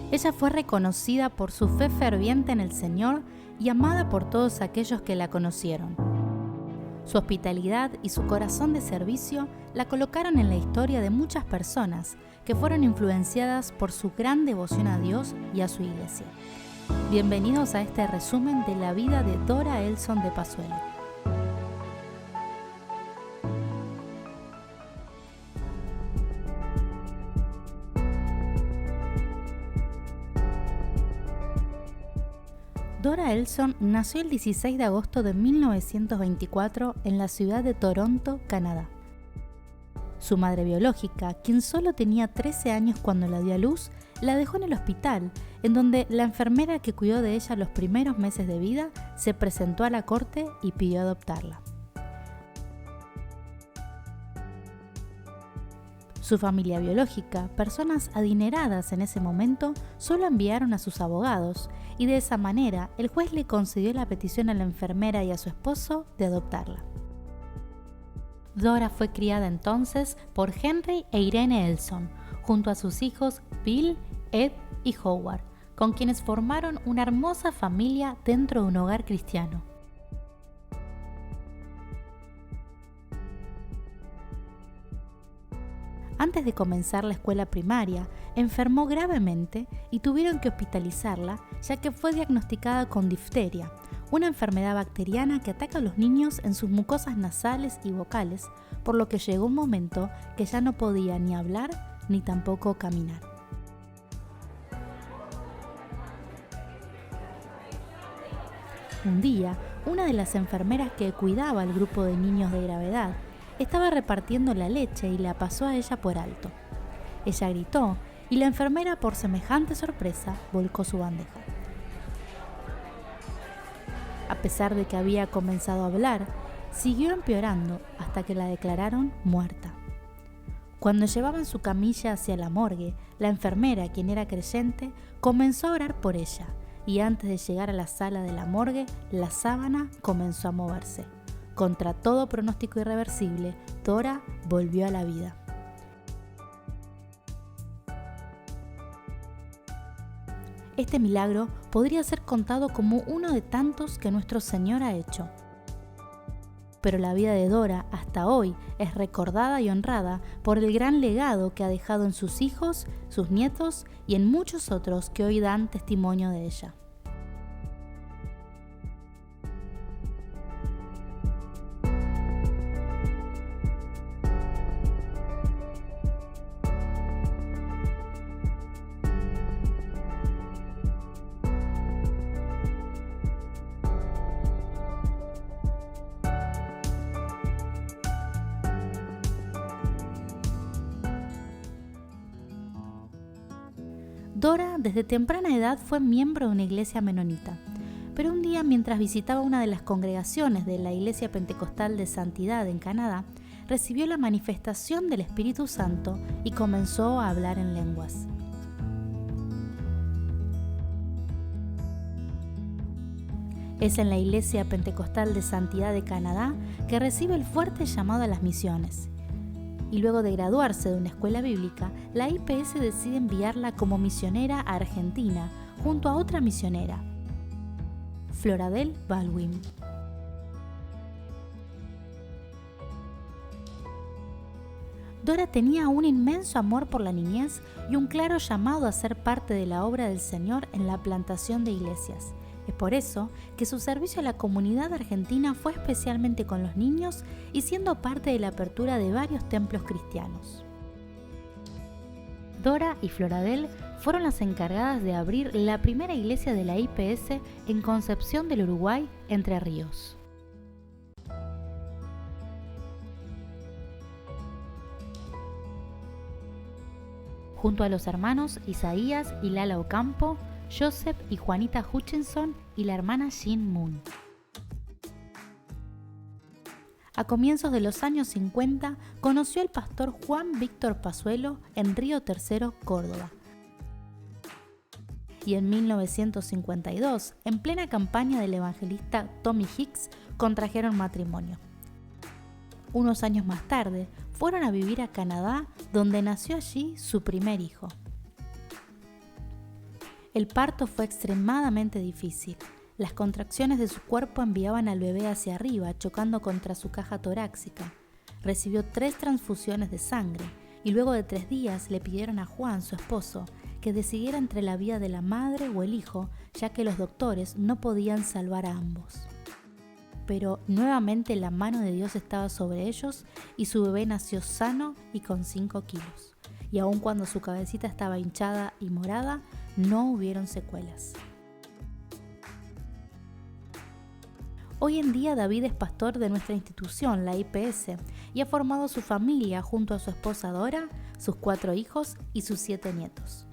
Ella fue reconocida por su fe ferviente en el Señor y amada por todos aquellos que la conocieron. Su hospitalidad y su corazón de servicio la colocaron en la historia de muchas personas que fueron influenciadas por su gran devoción a Dios y a su iglesia. Bienvenidos a este resumen de la vida de Dora Elson de Pazuelo. Dora Elson nació el 16 de agosto de 1924 en la ciudad de Toronto, Canadá. Su madre biológica, quien solo tenía 13 años cuando la dio a luz, la dejó en el hospital, en donde la enfermera que cuidó de ella los primeros meses de vida se presentó a la corte y pidió adoptarla. Su familia biológica, personas adineradas en ese momento, solo enviaron a sus abogados y de esa manera el juez le concedió la petición a la enfermera y a su esposo de adoptarla. Dora fue criada entonces por Henry e Irene Elson, junto a sus hijos Bill, Ed y Howard, con quienes formaron una hermosa familia dentro de un hogar cristiano. Antes de comenzar la escuela primaria, enfermó gravemente y tuvieron que hospitalizarla, ya que fue diagnosticada con difteria, una enfermedad bacteriana que ataca a los niños en sus mucosas nasales y vocales, por lo que llegó un momento que ya no podía ni hablar ni tampoco caminar. Un día, una de las enfermeras que cuidaba al grupo de niños de gravedad estaba repartiendo la leche y la pasó a ella por alto. Ella gritó y la enfermera, por semejante sorpresa, volcó su bandeja. A pesar de que había comenzado a hablar, siguió empeorando hasta que la declararon muerta. Cuando llevaban su camilla hacia la morgue, la enfermera, quien era creyente, comenzó a orar por ella y antes de llegar a la sala de la morgue, la sábana comenzó a moverse. Contra todo pronóstico irreversible, Dora volvió a la vida. Este milagro podría ser contado como uno de tantos que nuestro Señor ha hecho. Pero la vida de Dora hasta hoy es recordada y honrada por el gran legado que ha dejado en sus hijos, sus nietos y en muchos otros que hoy dan testimonio de ella. Dora desde temprana edad fue miembro de una iglesia menonita, pero un día mientras visitaba una de las congregaciones de la Iglesia Pentecostal de Santidad en Canadá, recibió la manifestación del Espíritu Santo y comenzó a hablar en lenguas. Es en la Iglesia Pentecostal de Santidad de Canadá que recibe el fuerte llamado a las misiones. Y luego de graduarse de una escuela bíblica, la IPS decide enviarla como misionera a Argentina, junto a otra misionera, Floradel Baldwin. Dora tenía un inmenso amor por la niñez y un claro llamado a ser parte de la obra del Señor en la plantación de iglesias. Es por eso que su servicio a la comunidad argentina fue especialmente con los niños y siendo parte de la apertura de varios templos cristianos. Dora y Floradel fueron las encargadas de abrir la primera iglesia de la IPS en Concepción del Uruguay, Entre Ríos. Junto a los hermanos Isaías y Lala Ocampo, Joseph y Juanita Hutchinson y la hermana Jean Moon. A comienzos de los años 50, conoció al pastor Juan Víctor Pazuelo en Río Tercero, Córdoba. Y en 1952, en plena campaña del evangelista Tommy Hicks, contrajeron matrimonio. Unos años más tarde, fueron a vivir a Canadá, donde nació allí su primer hijo. El parto fue extremadamente difícil. Las contracciones de su cuerpo enviaban al bebé hacia arriba, chocando contra su caja torácica. Recibió 3 transfusiones de sangre y luego de 3 días le pidieron a Juan, su esposo, que decidiera entre la vida de la madre o el hijo, ya que los doctores no podían salvar a ambos. Pero nuevamente la mano de Dios estaba sobre ellos y su bebé nació sano y con 5 kilos. Y aun cuando su cabecita estaba hinchada y morada, no hubieron secuelas. Hoy en día David es pastor de nuestra institución, la IPS, y ha formado su familia junto a su esposa Dora, sus 4 hijos y sus 7 nietos.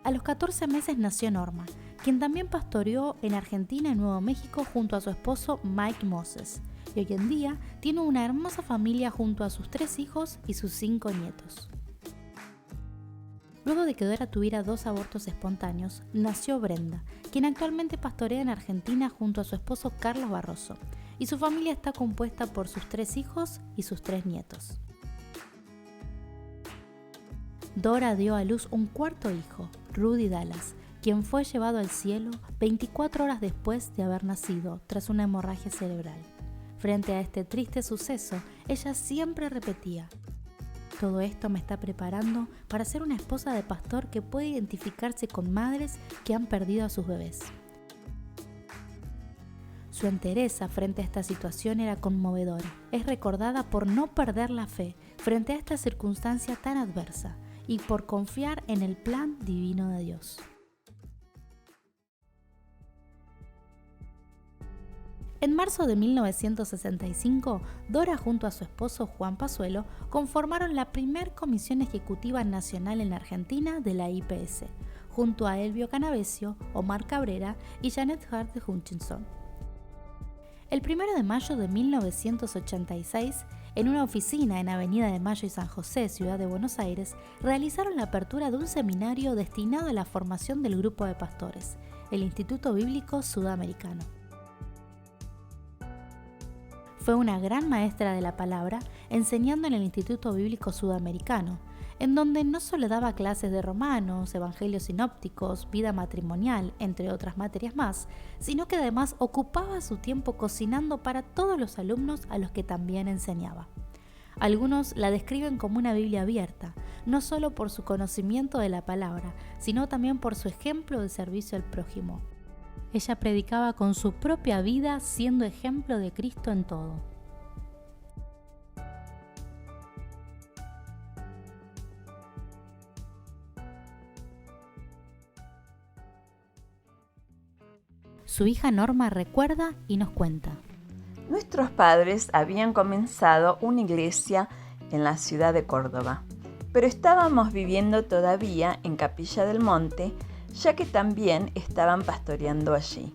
A los 14 meses nació Norma, quien también pastoreó en Argentina y Nuevo México junto a su esposo Mike Moses, y hoy en día tiene una hermosa familia junto a sus 3 hijos y sus 5 nietos. Luego de que Dora tuviera 2 abortos espontáneos, nació Brenda, quien actualmente pastorea en Argentina junto a su esposo Carlos Barroso, y su familia está compuesta por sus 3 hijos y sus 3 nietos. Dora dio a luz un 4º hijo, Rudy Dallas, quien fue llevado al cielo 24 horas después de haber nacido tras una hemorragia cerebral. Frente a este triste suceso, ella siempre repetía: todo esto me está preparando para ser una esposa de pastor que puede identificarse con madres que han perdido a sus bebés. Su entereza frente a esta situación era conmovedora. Es recordada por no perder la fe frente a esta circunstancia tan adversa y por confiar en el plan divino de Dios. En marzo de 1965, Dora junto a su esposo Juan Pasuelo conformaron la primer comisión ejecutiva nacional en la Argentina de la IPS, junto a Elvio Canavesio, Omar Cabrera y Janet Hart de Hutchinson. El 1 de mayo de 1986, en una oficina en Avenida de Mayo y San José, Ciudad de Buenos Aires, realizaron la apertura de un seminario destinado a la formación del grupo de pastores, el Instituto Bíblico Sudamericano. Fue una gran maestra de la palabra, enseñando en el Instituto Bíblico Sudamericano, en donde no solo daba clases de Romanos, Evangelios sinópticos, vida matrimonial, entre otras materias más, sino que además ocupaba su tiempo cocinando para todos los alumnos a los que también enseñaba. Algunos la describen como una Biblia abierta, no solo por su conocimiento de la palabra, sino también por su ejemplo de servicio al prójimo. Ella predicaba con su propia vida, siendo ejemplo de Cristo en todo. Su hija Norma recuerda y nos cuenta. Nuestros padres habían comenzado una iglesia en la ciudad de Córdoba, pero estábamos viviendo todavía en Capilla del Monte, ya que también estaban pastoreando allí.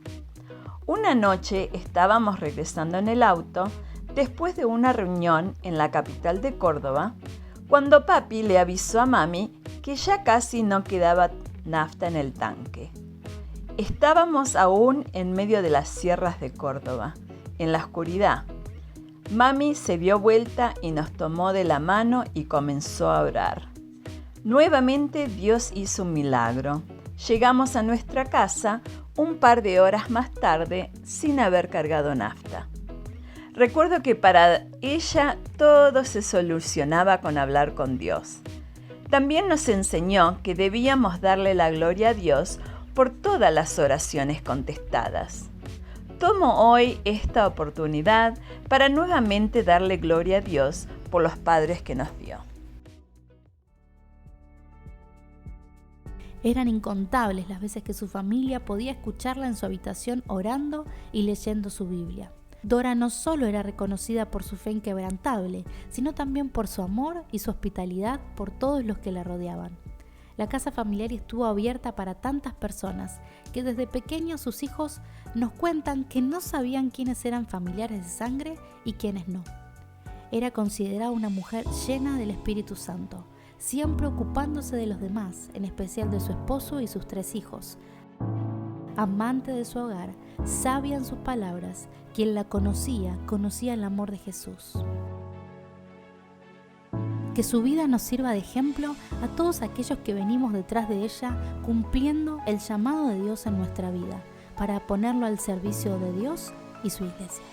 Una noche estábamos regresando en el auto después de una reunión en la capital de Córdoba, cuando papi le avisó a mami que ya casi no quedaba nafta en el tanque. Estábamos aún en medio de las sierras de Córdoba, en la oscuridad. Mami se dio vuelta y nos tomó de la mano y comenzó a orar. Nuevamente Dios hizo un milagro. Llegamos a nuestra casa un par de horas más tarde sin haber cargado nafta. Recuerdo que para ella todo se solucionaba con hablar con Dios. También nos enseñó que debíamos darle la gloria a Dios por todas las oraciones contestadas. Tomo hoy esta oportunidad para nuevamente darle gloria a Dios por los padres que nos dio. Eran incontables las veces que su familia podía escucharla en su habitación orando y leyendo su Biblia. Dora no solo era reconocida por su fe inquebrantable, sino también por su amor y su hospitalidad por todos los que la rodeaban. La casa familiar estuvo abierta para tantas personas que desde pequeños sus hijos nos cuentan que no sabían quiénes eran familiares de sangre y quiénes no. Era considerada una mujer llena del Espíritu Santo, siempre ocupándose de los demás, en especial de su esposo y sus 3 hijos. Amante de su hogar, sabia en sus palabras, quien la conocía el amor de Jesús. que su vida nos sirva de ejemplo a todos aquellos que venimos detrás de ella, cumpliendo el llamado de Dios en nuestra vida, para ponerlo al servicio de Dios y su iglesia.